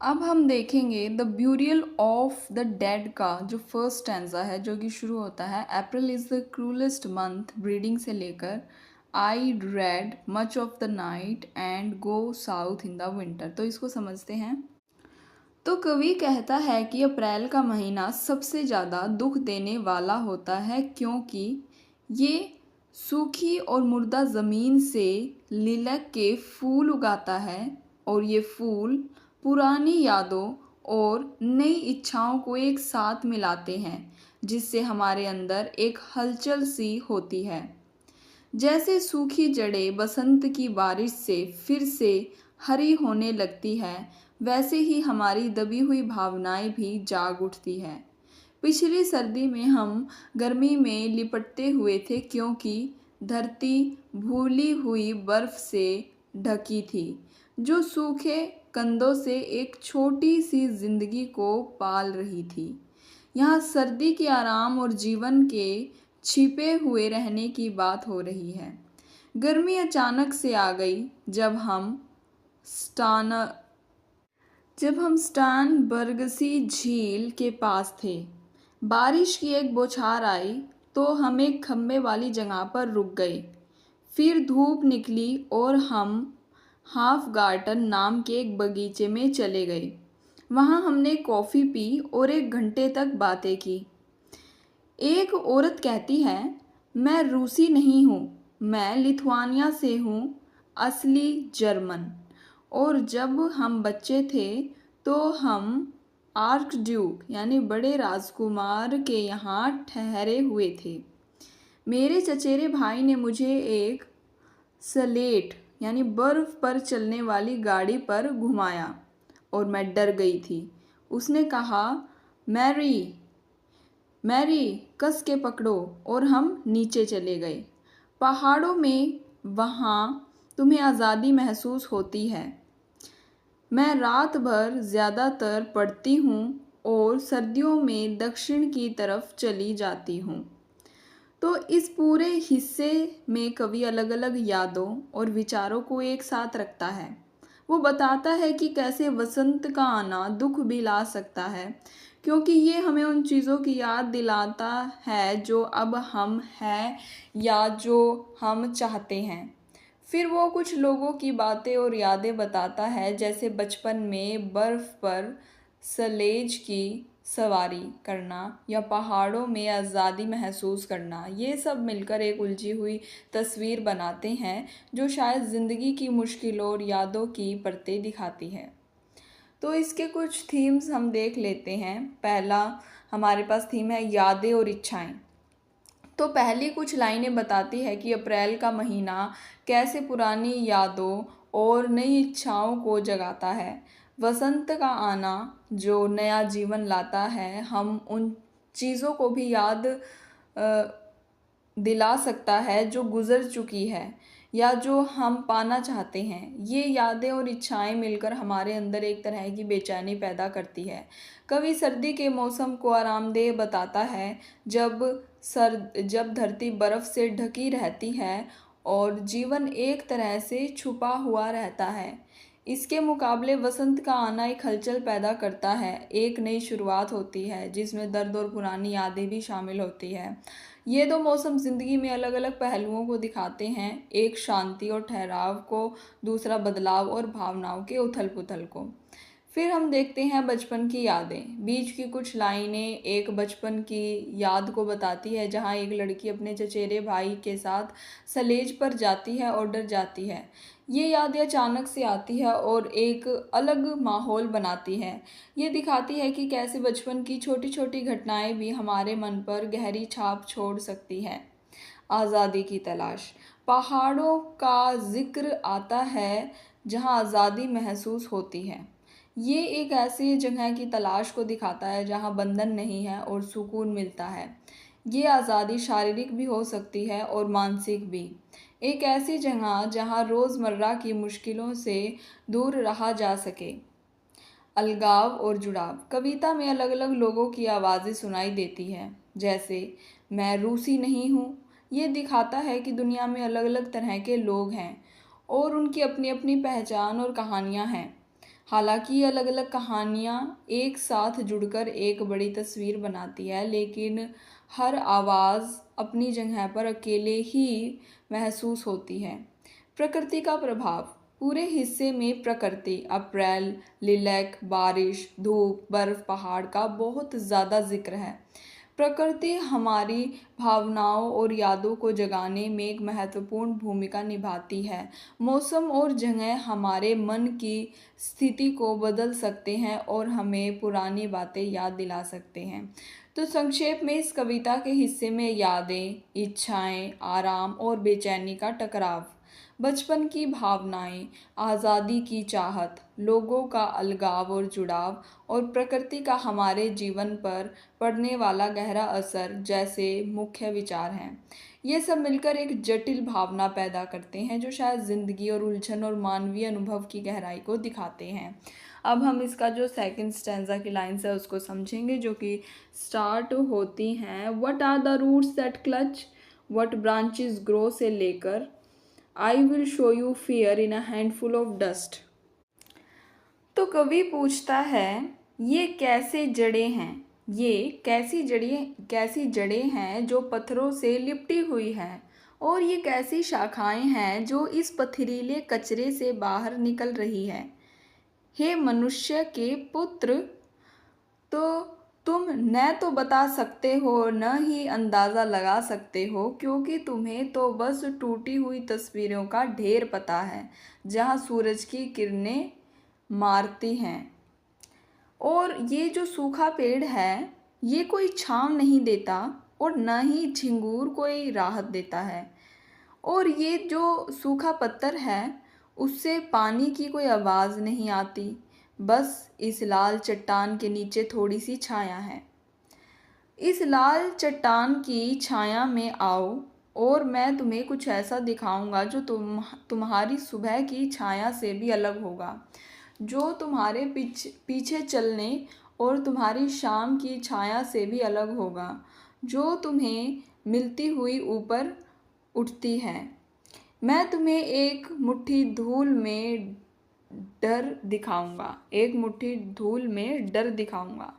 अब हम देखेंगे the burial of the dead का जो फर्स्ट स्टैंजा है जो कि शुरू होता है April is the cruellest month breeding से लेकर I read much of the night and go south in the winter. तो इसको समझते हैं। तो कवि कहता है कि अप्रैल का महीना सबसे ज़्यादा दुख देने वाला होता है क्योंकि ये सूखी और मुर्दा ज़मीन से लिलक के फूल उगाता है और ये फूल पुरानी यादों और नई इच्छाओं को एक साथ मिलाते हैं जिससे हमारे अंदर एक हलचल सी होती है। जैसे सूखी जड़ें बसंत की बारिश से फिर से हरी होने लगती है वैसे ही हमारी दबी हुई भावनाएं भी जाग उठती है। पिछली सर्दी में हम गर्मी में लिपटते हुए थे क्योंकि धरती भूली हुई बर्फ से ढकी थी जो सूखे कंधों से एक छोटी सी जिंदगी को पाल रही थी। यहाँ सर्दी के आराम और जीवन के छिपे हुए रहने की बात हो रही है। गर्मी अचानक से आ गई स्टान जब हम स्टानबर्गसी झील के पास थे। बारिश की एक बौछार आई तो हम एक खम्भे वाली जगह पर रुक गए। फिर धूप निकली और हम हाफ गार्टन नाम के एक बगीचे में चले गए। वहाँ हमने कॉफ़ी पी और 1 घंटे तक बातें की। एक औरत कहती है, मैं रूसी नहीं हूँ, मैं लिथुआनिया से हूँ, असली जर्मन। और जब हम बच्चे थे तो हम आर्क ड्यूक यानी बड़े राजकुमार के यहाँ ठहरे हुए थे। मेरे चचेरे भाई ने मुझे एक स्लेट यानी बर्फ़ पर चलने वाली गाड़ी पर घुमाया और मैं डर गई थी। उसने कहा, मैरी मैरी कस के पकड़ो और हम नीचे चले गए। पहाड़ों में वहाँ तुम्हें आज़ादी महसूस होती है। मैं रात भर ज़्यादातर पढ़ती हूँ और सर्दियों में दक्षिण की तरफ चली जाती हूँ। तो इस पूरे हिस्से में कवि अलग अलग यादों और विचारों को एक साथ रखता है। वो बताता है कि कैसे वसंत का आना दुख भी ला सकता है क्योंकि ये हमें उन चीज़ों की याद दिलाता है जो अब हम हैं या जो हम चाहते हैं। फिर वो कुछ लोगों की बातें और यादें बताता है जैसे बचपन में बर्फ़ पर स्लेज की सवारी करना या पहाड़ों में आज़ादी महसूस करना। ये सब मिलकर एक उलझी हुई तस्वीर बनाते हैं जो शायद ज़िंदगी की मुश्किलों और यादों की परतें दिखाती है। तो इसके कुछ थीम्स हम देख लेते हैं। पहला हमारे पास थीम है यादें और इच्छाएं। तो पहली कुछ लाइनें बताती है कि अप्रैल का महीना कैसे पुरानी यादों और नई इच्छाओं को जगाता है। वसंत का आना जो नया जीवन लाता है, हम उन चीज़ों को भी याद दिला सकता है जो गुज़र चुकी है या जो हम पाना चाहते हैं। ये यादें और इच्छाएं मिलकर हमारे अंदर एक तरह की बेचैनी पैदा करती है। कवि सर्दी के मौसम को आरामदेह बताता है जब धरती बर्फ़ से ढकी रहती है और जीवन एक तरह से छुपा हुआ रहता है। इसके मुकाबले वसंत का आना एक हलचल पैदा करता है, एक नई शुरुआत होती है जिसमें दर्द और पुरानी यादें भी शामिल होती है। ये दो मौसम ज़िंदगी में अलग अलग पहलुओं को दिखाते हैं, एक शांति और ठहराव को, दूसरा बदलाव और भावनाओं के उथल पुथल को। फिर हम देखते हैं बचपन की यादें। बीच की कुछ लाइनें एक बचपन की याद को बताती है जहाँ एक लड़की अपने चचेरे भाई के साथ सलेज पर जाती है और डर जाती है। ये यादें अचानक से आती है और एक अलग माहौल बनाती है। ये दिखाती है कि कैसे बचपन की छोटी छोटी घटनाएं भी हमारे मन पर गहरी छाप छोड़ सकती हैं। आज़ादी की तलाश। पहाड़ों का जिक्र आता है जहाँ आज़ादी महसूस होती है। ये एक ऐसी जगह की तलाश को दिखाता है जहाँ बंधन नहीं है और सुकून मिलता है। ये आज़ादी शारीरिक भी हो सकती है और मानसिक भी। एक ऐसी जगह जहाँ रोज़मर्रा की मुश्किलों से दूर रहा जा सके। अलगाव और जुड़ाव। कविता में अलग अलग लोगों की आवाज़ें सुनाई देती हैं जैसे मैं रूसी नहीं हूँ। ये दिखाता है कि दुनिया में अलग अलग तरह के लोग हैं और उनकी अपनी अपनी पहचान और कहानियाँ हैं। हालांकि ये अलग अलग कहानियाँ एक साथ जुड़कर एक बड़ी तस्वीर बनाती है, लेकिन हर आवाज़ अपनी जगह पर अकेले ही महसूस होती है। प्रकृति का प्रभाव। पूरे हिस्से में प्रकृति, अप्रैल, लिलैक, बारिश, धूप, बर्फ, पहाड़ का बहुत ज़्यादा जिक्र है। प्रकृति हमारी भावनाओं और यादों को जगाने में एक महत्वपूर्ण भूमिका निभाती है। मौसम और जगह हमारे मन की स्थिति को बदल सकते हैं और हमें पुरानी बातें याद दिला सकते हैं। तो संक्षेप में इस कविता के हिस्से में यादें, इच्छाएं, आराम और बेचैनी का टकराव, बचपन की भावनाएं, आज़ादी की चाहत, लोगों का अलगाव और जुड़ाव और प्रकृति का हमारे जीवन पर पड़ने वाला गहरा असर जैसे मुख्य विचार हैं। ये सब मिलकर एक जटिल भावना पैदा करते हैं जो शायद ज़िंदगी और उलझन और मानवीय अनुभव की गहराई को दिखाते हैं। अब हम इसका जो सेकंड स्टैंजा की लाइन्स है उसको समझेंगे, जो कि स्टार्ट होती हैं, what are the roots that clutch, what branches grow से लेकर I will show you fear in a handful of dust. तो कवि पूछता है, ये कैसे जड़ें हैं, ये कैसी जड़ें हैं जो पत्थरों से लिपटी हुई हैं, और ये कैसी शाखाएं हैं जो इस पथरीले कचरे से बाहर निकल रही है। हे मनुष्य के पुत्र, तो तुम न तो बता सकते हो न ही अंदाज़ा लगा सकते हो, क्योंकि तुम्हें तो बस टूटी हुई तस्वीरों का ढेर पता है जहाँ सूरज की किरणें मारती हैं। और ये जो सूखा पेड़ है ये कोई छांव नहीं देता और न ही झिंगूर कोई राहत देता है, और ये जो सूखा पत्थर है उससे पानी की कोई आवाज़ नहीं आती, बस इस लाल चट्टान के नीचे थोड़ी सी छाया है। इस लाल चट्टान की छाया में आओ और मैं तुम्हें कुछ ऐसा दिखाऊंगा जो तुम्हारी सुबह की छाया से भी अलग होगा, जो तुम्हारे पीछे चलने और तुम्हारी शाम की छाया से भी अलग होगा, जो तुम्हें मिलती हुई ऊपर उठती है। मैं तुम्हें एक मुट्ठी धूल में डर दिखाऊंगा, एक मुट्ठी धूल में डर दिखाऊंगा।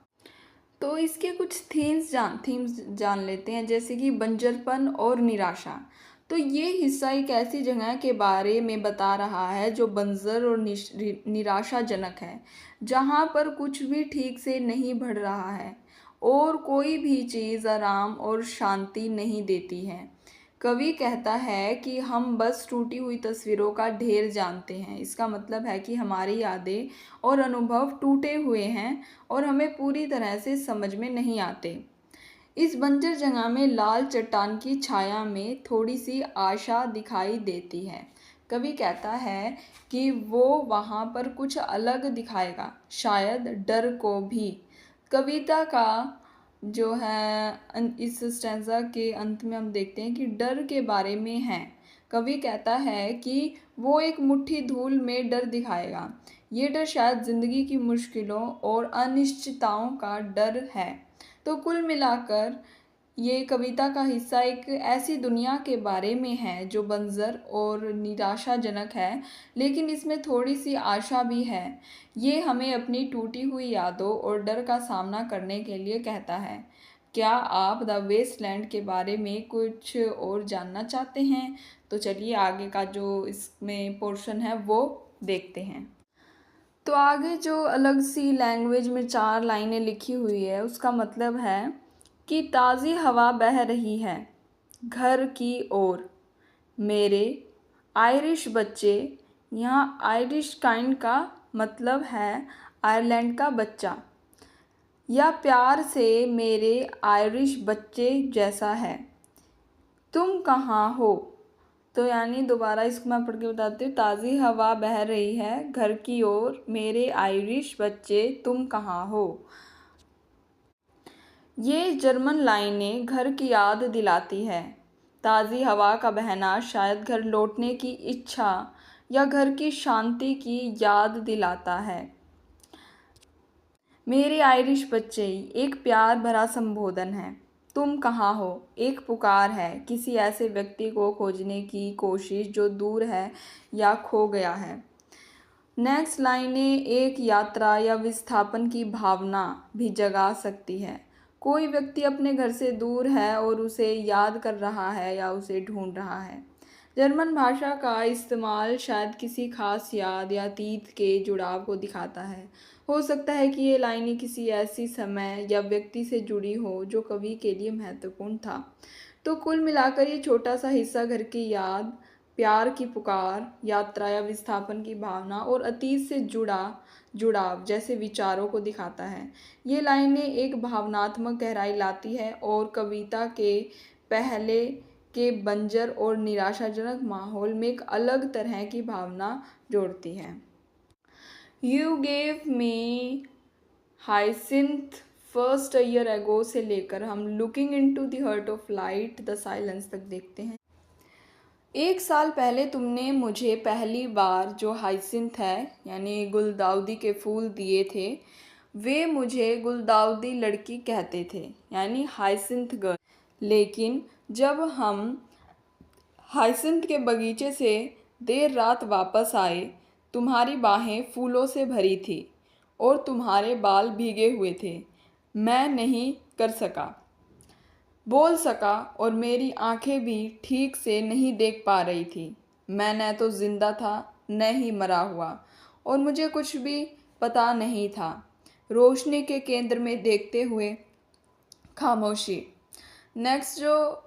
तो इसके कुछ थीम्स जान लेते हैं, जैसे कि बंजरपन और निराशा। तो ये हिस्सा एक ऐसी जगह के बारे में बता रहा है जो बंजर और निराशाजनक है, जहाँ पर कुछ भी ठीक से नहीं बढ़ रहा है और कोई भी चीज़ आराम और शांति नहीं देती है। कवि कहता है कि हम बस टूटी हुई तस्वीरों का ढेर जानते हैं। इसका मतलब है कि हमारी यादें और अनुभव टूटे हुए हैं और हमें पूरी तरह से समझ में नहीं आते। इस बंजर जगह में लाल चट्टान की छाया में थोड़ी सी आशा दिखाई देती है। कवि कहता है कि वो वहाँ पर कुछ अलग दिखाएगा, शायद डर को भी। कविता का जो है इस स्टैंजा के अंत में हम देखते हैं कि डर के बारे में है। कवि कहता है कि वो एक मुट्ठी धूल में डर दिखाएगा। ये डर शायद ज़िंदगी की मुश्किलों और अनिश्चितताओं का डर है। तो कुल मिलाकर ये कविता का हिस्सा एक ऐसी दुनिया के बारे में है जो बंजर और निराशाजनक है, लेकिन इसमें थोड़ी सी आशा भी है। ये हमें अपनी टूटी हुई यादों और डर का सामना करने के लिए कहता है। क्या आप द वेस्टलैंड के बारे में कुछ और जानना चाहते हैं? तो चलिए आगे का जो इसमें पोर्शन है वो देखते हैं। तो आगे जो अलग सी लैंग्वेज में 4 लाइनें लिखी हुई है उसका मतलब है कि ताज़ी हवा बह रही है घर की ओर, मेरे आयरिश बच्चे। यहाँ आयरिश काइंड का मतलब है आयरलैंड का बच्चा, या प्यार से मेरे आयरिश बच्चे जैसा है। तुम कहाँ हो? तो यानी दोबारा इसको मैं पढ़ के बताती हूँ। ताज़ी हवा बह रही है घर की ओर, मेरे आयरिश बच्चे तुम कहाँ हो। ये जर्मन लाइनें घर की याद दिलाती है। ताज़ी हवा का बहना शायद घर लौटने की इच्छा या घर की शांति की याद दिलाता है। मेरे आयरिश बच्चे एक प्यार भरा संबोधन है। तुम कहाँ हो एक पुकार है किसी ऐसे व्यक्ति को खोजने की कोशिश जो दूर है या खो गया है। नेक्स्ट लाइनें एक यात्रा या विस्थापन की भावना भी जगा सकती है। कोई व्यक्ति अपने घर से दूर है और उसे याद कर रहा है या उसे ढूंढ रहा है। जर्मन भाषा का इस्तेमाल शायद किसी खास याद या अतीत के जुड़ाव को दिखाता है। हो सकता है कि ये लाइनें किसी ऐसी समय या व्यक्ति से जुड़ी हो जो कवि के लिए महत्वपूर्ण था। तो कुल मिलाकर ये छोटा सा हिस्सा घर की याद, प्यार की पुकार, यात्रा या विस्थापन की भावना और अतीत से जुड़ाव जैसे विचारों को दिखाता है। ये लाइनें एक भावनात्मक गहराई लाती है और कविता के पहले के बंजर और निराशाजनक माहौल में एक अलग तरह की भावना जोड़ती है। You gave me hyacinth first a year ago से लेकर हम looking into the hurt of light the silence तक देखते हैं। एक साल पहले तुमने मुझे पहली बार जो हाइसिंथ है यानी गुलदाउदी के फूल दिए थे, वे मुझे गुलदाउदी लड़की कहते थे यानी हाइसिंथ गर्ल। लेकिन जब हम हाइसिंथ के बगीचे से देर रात वापस आए, तुम्हारी बाहें फूलों से भरी थी और तुम्हारे बाल भीगे हुए थे। मैं नहीं बोल सका और मेरी आंखें भी ठीक से नहीं देख पा रही थी। मैं न तो जिंदा था न ही मरा हुआ और मुझे कुछ भी पता नहीं था। रोशनी के केंद्र में देखते हुए खामोशी। नेक्स्ट जो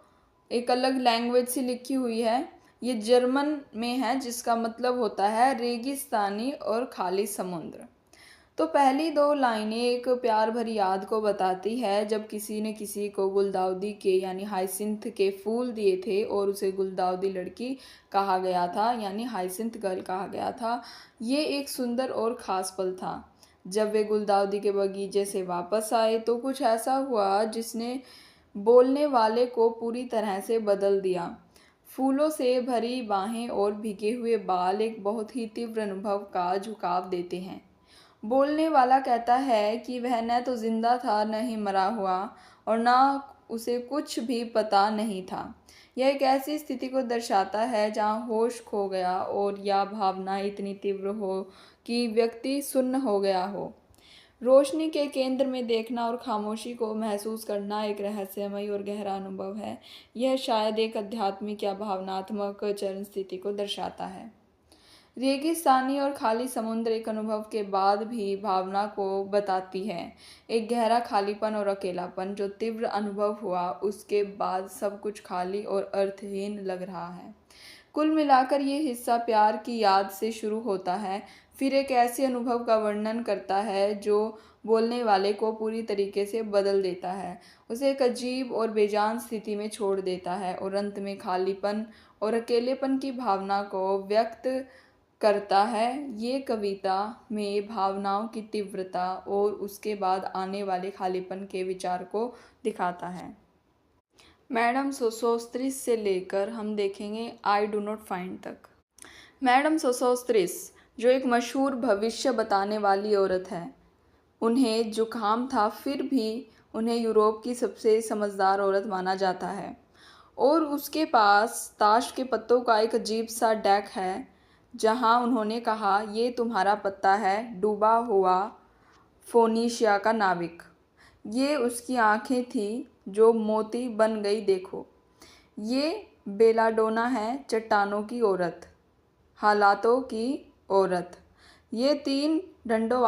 एक अलग लैंग्वेज से लिखी हुई है, ये जर्मन में है जिसका मतलब होता है रेगिस्तानी और खाली समुद्र। तो पहली दो लाइनें एक प्यार भरी याद को बताती है जब किसी ने किसी को गुलदाउदी के यानी हाइसिंथ के फूल दिए थे और उसे गुलदाउदी लड़की कहा गया था यानी हाइसिंथ गर्ल कहा गया था। ये एक सुंदर और ख़ास पल था। जब वे गुलदाउदी के बगीचे से वापस आए तो कुछ ऐसा हुआ जिसने बोलने वाले को पूरी तरह से बदल दिया। फूलों से भरी बाहें और भीगे हुए बाल एक बहुत ही तीव्र अनुभव का झुकाव देते हैं। बोलने वाला कहता है कि वह न तो जिंदा था न ही मरा हुआ और न उसे कुछ भी पता नहीं था। यह एक ऐसी स्थिति को दर्शाता है जहाँ होश खो गया और या भावना इतनी तीव्र हो कि व्यक्ति सुन्न हो गया हो। रोशनी के केंद्र में देखना और खामोशी को महसूस करना एक रहस्यमय और गहरा अनुभव है। यह शायद एक आध्यात्मिक या भावनात्मक चरम स्थिति को दर्शाता है। रेगिस्तानी और खाली समुद्र एक अनुभव के बाद भी भावना को बताती है। एक गहरा खालीपन और अकेलापन जो तीव्र अनुभव हुआ, उसके बाद सब कुछ खाली और अर्थहीन लग रहा है। कुल मिलाकर ये हिस्सा प्यार की याद से शुरू होता है, फिर एक ऐसे अनुभव का वर्णन करता है जो बोलने वाले को पूरी तरीके से बदल देता है, उसे एक अजीब और बेजान स्थिति में छोड़ देता है और अंत में खालीपन और अकेलेपन की भावना को व्यक्त करता है। ये कविता में भावनाओं की तीव्रता और उसके बाद आने वाले खालीपन के विचार को दिखाता है। मैडम सोसोस्त्रिस से लेकर हम देखेंगे आई डू नॉट फाइंड तक। मैडम सोसोस्त्रिस जो एक मशहूर भविष्य बताने वाली औरत है, उन्हें जुकाम था फिर भी उन्हें यूरोप की सबसे समझदार औरत माना जाता है और उसके पास ताश के पत्तों का एक अजीब सा डेक है जहां उन्होंने कहा, ये तुम्हारा पत्ता है, डूबा हुआ फोनीशिया का नाविक। ये उसकी आंखें थी जो मोती बन गई देखो। ये बेलाडोना है, चट्टानों की औरत, हालातों की औरत। ये 3 डंडों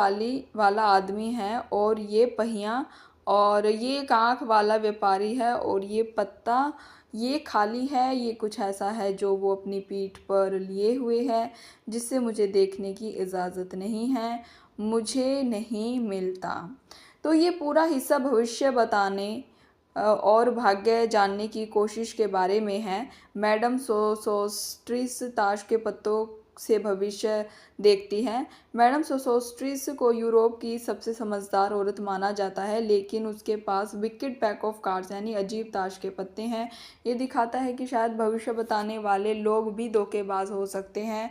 वाला आदमी है और ये पहिया, और ये एक आँख वाला व्यापारी है और ये पत्ता ये खाली है। ये कुछ ऐसा है जो वो अपनी पीठ पर लिए हुए है जिससे मुझे देखने की इजाज़त नहीं है, मुझे नहीं मिलता। तो ये पूरा हिस्सा भविष्य बताने और भाग्य जानने की कोशिश के बारे में है। मैडम सोसोस्ट्रिस ताश के पत्तों से भविष्य देखती है। मैडम सोसोस्ट्रिस को यूरोप की सबसे समझदार औरत माना जाता है, लेकिन उसके पास विकेड पैक ऑफ कार्ड्स यानी अजीब ताश के पत्ते हैं। ये दिखाता है कि शायद भविष्य बताने वाले लोग भी धोखेबाज हो सकते हैं।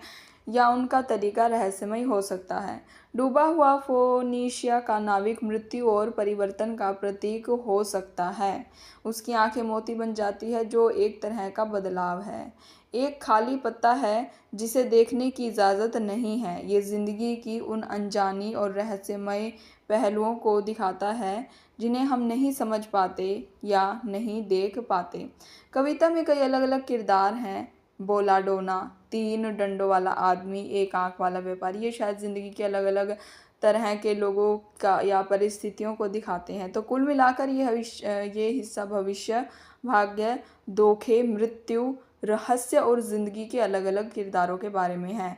या उनका तरीका रहस्यमय हो सकता है। डूबा हुआ फोनीशिया का नाविक मृत्यु और परिवर्तन का प्रतीक हो सकता है। उसकी आंखें मोती बन जाती है, जो एक तरह का बदलाव है। एक खाली पत्ता है जिसे देखने की इजाज़त नहीं है। ये ज़िंदगी की उन अनजानी और रहस्यमय पहलुओं को दिखाता है जिन्हें हम नहीं समझ पाते या नहीं देख पाते। कविता में कई अलग अलग किरदार हैं। बोलाडोना, 3 डंडों वाला आदमी, एक आंख वाला व्यापारी, ये शायद ज़िंदगी के अलग अलग तरह के लोगों का या परिस्थितियों को दिखाते हैं। तो कुल मिलाकर ये हिस्सा भविष्य, भाग्य, धोखे, मृत्यु, रहस्य और ज़िंदगी के अलग अलग किरदारों के बारे में है।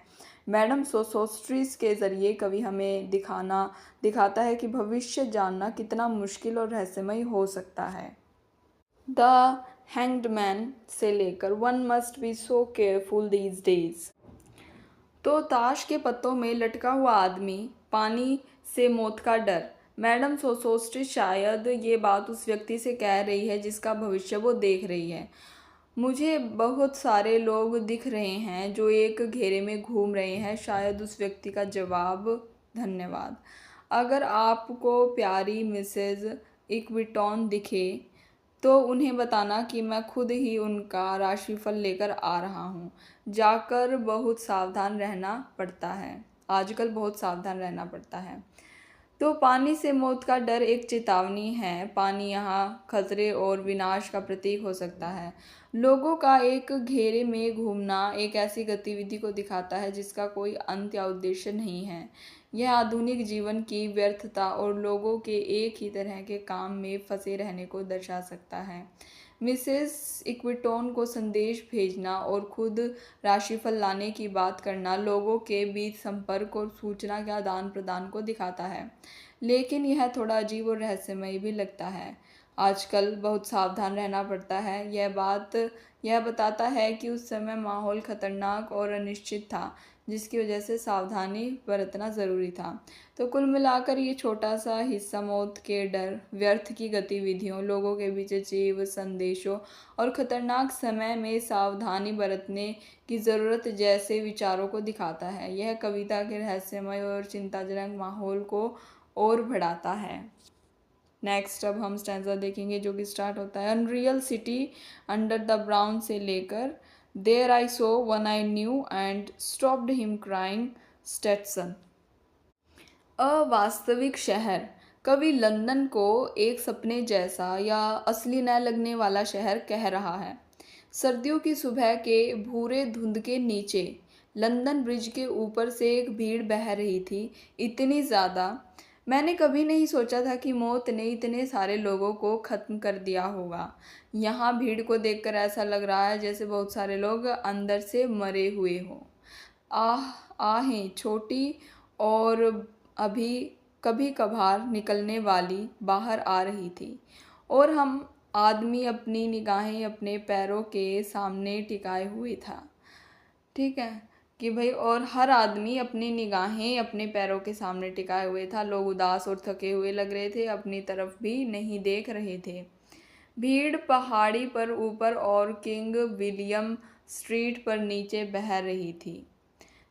मैडम सोसोस्ट्रीस के ज़रिए कवि हमें दिखाता है कि भविष्य जानना कितना मुश्किल और रहस्यमय हो सकता है। द हैंग्ड मैन से लेकर one must be so careful these days. तो ताश के पत्तों में लटका हुआ आदमी, पानी से मौत का डर। मैडम सोसोस्ट्रीस शायद ये बात उस व्यक्ति से कह रही है जिसका भविष्य वो देख रही है। मुझे बहुत सारे लोग दिख रहे हैं जो एक घेरे में घूम रहे हैं। शायद उस व्यक्ति का जवाब, धन्यवाद। अगर आपको प्यारी मिसेज इक्विटॉन दिखे तो उन्हें बताना कि मैं खुद ही उनका राशिफल लेकर आ रहा हूँ। जाकर बहुत सावधान रहना पड़ता है। आजकल बहुत सावधान रहना पड़ता है। तो पानी से मौत का डर एक चेतावनी है। पानी यहाँ खतरे और विनाश का प्रतीक हो सकता है। लोगों का एक घेरे में घूमना एक ऐसी गतिविधि को दिखाता है जिसका कोई अंत या उद्देश्य नहीं है। यह आधुनिक जीवन की व्यर्थता और लोगों के एक ही तरह के काम में फंसे रहने को दर्शा सकता है। मिसेस इक्विटोन को संदेश भेजना और खुद राशिफल लाने की बात करना लोगों के बीच संपर्क और सूचना के आदान प्रदान को दिखाता है, लेकिन यह थोड़ा अजीब और रहस्यमय भी लगता है। आजकल बहुत सावधान रहना पड़ता है। यह बताता है कि उस समय माहौल खतरनाक और अनिश्चित था, जिसकी वजह से सावधानी बरतना ज़रूरी था। तो कुल मिलाकर ये छोटा सा हिस्सा मौत के डर, व्यर्थ की गतिविधियों, लोगों के बीच अजीब संदेशों और ख़तरनाक समय में सावधानी बरतने की ज़रूरत जैसे विचारों को दिखाता है। यह कविता के रहस्यमय और चिंताजनक माहौल को और बढ़ाता है। नेक्स्ट अब हम स्टैंजा देखेंगे जो कि स्टार्ट होता है unreal city under the brown से लेकर there I saw one I knew and stopped him crying Stetson. अवास्तविक शहर। कवि लंदन को एक सपने जैसा या असली न लगने वाला शहर कह रहा है। सर्दियों की सुबह के भूरे धुंध के नीचे लंदन ब्रिज के ऊपर से एक भीड़ बह रही थी, इतनी ज़्यादा मैंने कभी नहीं सोचा था कि मौत ने इतने सारे लोगों को ख़त्म कर दिया होगा। यहाँ भीड़ को देखकर ऐसा लग रहा है जैसे बहुत सारे लोग अंदर से मरे हुए हों। आहें छोटी और अभी कभी कभार निकलने वाली बाहर आ रही थी, और हम आदमी अपनी निगाहें अपने पैरों के सामने टिकाए हुए था। ठीक है कि भाई, और हर आदमी अपनी निगाहें अपने पैरों के सामने टिकाए हुए था। लोग उदास और थके हुए लग रहे थे, अपनी तरफ भी नहीं देख रहे थे। भीड़ पहाड़ी पर ऊपर और किंग विलियम स्ट्रीट पर नीचे बह रही थी,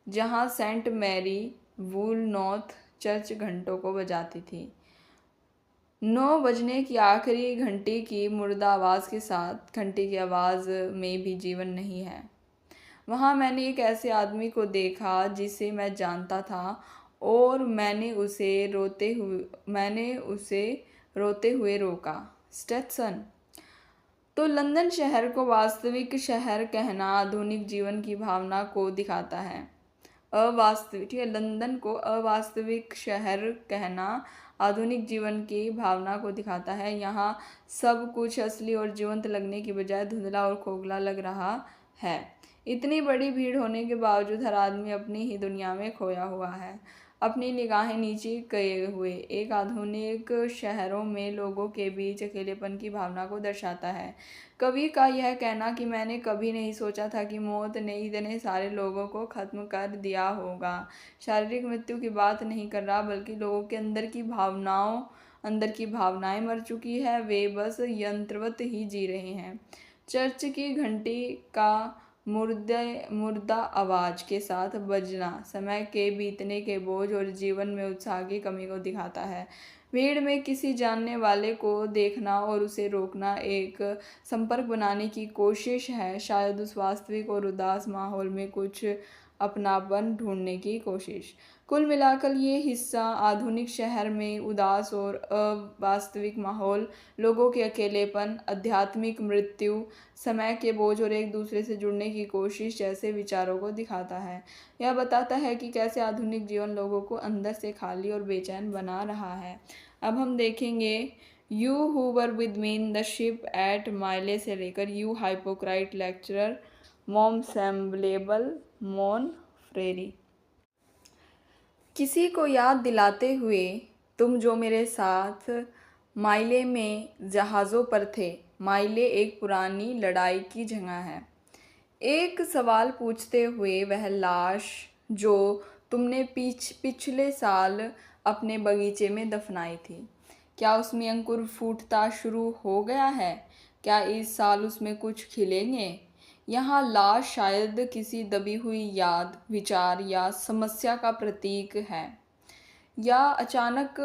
जहां सेंट मैरी वूलनॉथ चर्च घंटों को बजाती थी। 9 बजने की आखिरी घंटी की मुर्दा आवाज़ के साथ घंटी की आवाज़ में भी जीवन नहीं है। वहाँ मैंने एक ऐसे आदमी को देखा जिसे मैं जानता था, और मैंने उसे रोते हुए रोका। स्टेटसन। तो लंदन शहर को वास्तविक शहर कहना आधुनिक जीवन की भावना को दिखाता है। ठीक है, लंदन को अवास्तविक शहर कहना आधुनिक जीवन की भावना को दिखाता है। यहाँ सब कुछ असली और जीवंत लगने की बजाय धुंधला और खोखला लग रहा है। इतनी बड़ी भीड़ होने के बावजूद हर आदमी अपनी ही दुनिया में खोया हुआ है, अपनी निगाहें नीचे किए हुए। एक आधुनिक शहरों में लोगों के बीच अकेलेपन की भावना को दर्शाता है। कवि का यह कहना कि मैंने कभी नहीं सोचा था कि मौत ने इतने सारे लोगों को ख़त्म कर दिया होगा, शारीरिक मृत्यु की बात नहीं कर रहा, बल्कि लोगों के अंदर की भावनाएं मर चुकी है। वे बस यंत्रवत ही जी रहे हैं। चर्च की घंटी का मुर्दा आवाज़ के साथ बजना समय के बीतने के बोझ और जीवन में उत्साह की कमी को दिखाता है। भीड़ में किसी जानने वाले को देखना और उसे रोकना एक संपर्क बनाने की कोशिश है, शायद उस वास्तविक और उदास माहौल में कुछ अपनापन ढूंढने की कोशिश। कुल मिलाकर ये हिस्सा आधुनिक शहर में उदास और अवास्तविक माहौल, लोगों के अकेलेपन, आध्यात्मिक मृत्यु, समय के बोझ और एक दूसरे से जुड़ने की कोशिश जैसे विचारों को दिखाता है। यह बताता है कि कैसे आधुनिक जीवन लोगों को अंदर से खाली और बेचैन बना रहा है। अब हम देखेंगे you who were with me in the ship at Mylae से लेकर यू हाइपोक्राइट लेक्चरर मॉम सैम्बलेबल मोन फ्रेरी। किसी को याद दिलाते हुए, तुम जो मेरे साथ माइले में जहाज़ों पर थे। माइले एक पुरानी लड़ाई की जगह है। एक सवाल पूछते हुए, वह लाश जो तुमने पिछले साल अपने बगीचे में दफनाई थी, क्या उसमें अंकुर फूटना शुरू हो गया है? क्या इस साल उसमें कुछ खिलेंगे? यहाँ लाश शायद किसी दबी हुई याद, विचार या समस्या का प्रतीक है, या अचानक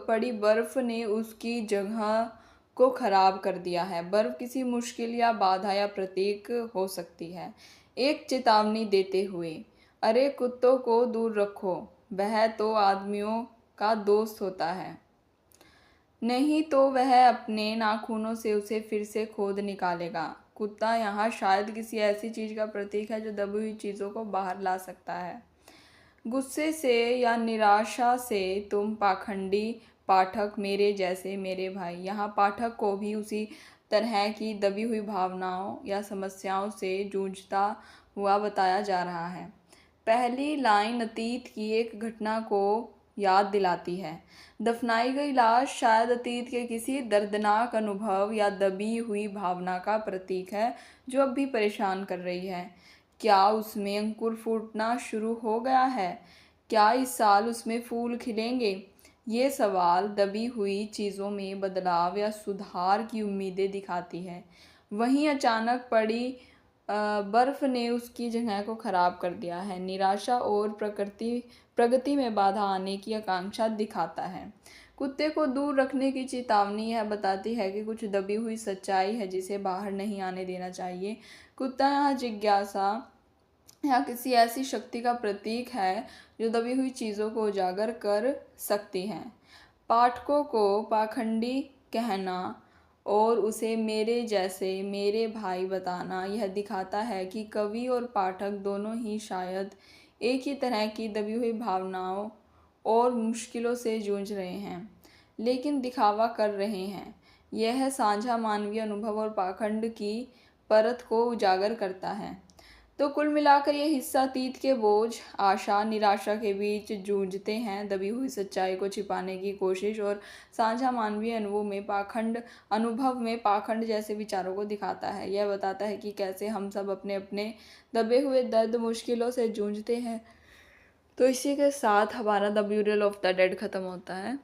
पड़ी बर्फ ने उसकी जगह को खराब कर दिया है। बर्फ किसी मुश्किल या बाधा या प्रतीक हो सकती है, एक चेतावनी देते हुए, अरे कुत्तों को दूर रखो, वह तो आदमियों का दोस्त होता है, नहीं तो वह अपने नाखूनों से उसे फिर से खोद निकालेगा। कुत्ता यहाँ शायद किसी ऐसी चीज़ का प्रतीक है जो दबी हुई चीज़ों को बाहर ला सकता है। गुस्से से या निराशा से तुम पाखंडी पाठक, मेरे जैसे मेरे भाई, यहाँ पाठक को भी उसी तरह की दबी हुई भावनाओं या समस्याओं से जूझता हुआ बताया जा रहा है। पहली लाइन अतीत की एक घटना को याद दिलाती है। दफनाई गई लाश शायद अतीत के किसी दर्दनाक अनुभव या दबी हुई भावना का प्रतीक है जो अब भी परेशान कर रही है। क्या उसमें अंकुर फूटना शुरू हो गया है? क्या इस साल उसमें फूल खिलेंगे? ये सवाल दबी हुई चीज़ों में बदलाव या सुधार की उम्मीदें दिखाती है। वहीं अचानक पड़ी बर्फ ने उसकी जगह को खराब कर दिया है। निराशा और प्रगति में बाधा आने की आकांक्षा दिखाता है। कुत्ते को दूर रखने की चेतावनी यह बताती है कि कुछ दबी हुई सच्चाई है जिसे बाहर नहीं आने देना चाहिए। कुत्ता यहाँ जिज्ञासा या किसी ऐसी शक्ति का प्रतीक है जो दबी हुई चीज़ों को उजागर कर सकती है। पाठकों को पाखंडी कहना और उसे मेरे जैसे मेरे भाई बताना यह दिखाता है कि कवि और पाठक दोनों ही शायद एक ही तरह की दबी हुई भावनाओं और मुश्किलों से जूझ रहे हैं, लेकिन दिखावा कर रहे हैं। यह साझा मानवीय अनुभव और पाखंड की परत को उजागर करता है। तो कुल मिलाकर यह हिस्सा अतीत के बोझ, आशा, निराशा के बीच जूझते हैं, दबी हुई सच्चाई को छिपाने की कोशिश और साझा मानवीय अनुभव में पाखंड जैसे विचारों को दिखाता है। यह बताता है कि कैसे हम सब अपने अपने दबे हुए दर्द, मुश्किलों से जूझते हैं। तो इसी के साथ हमारा the burial of the dead ख़त्म होता है।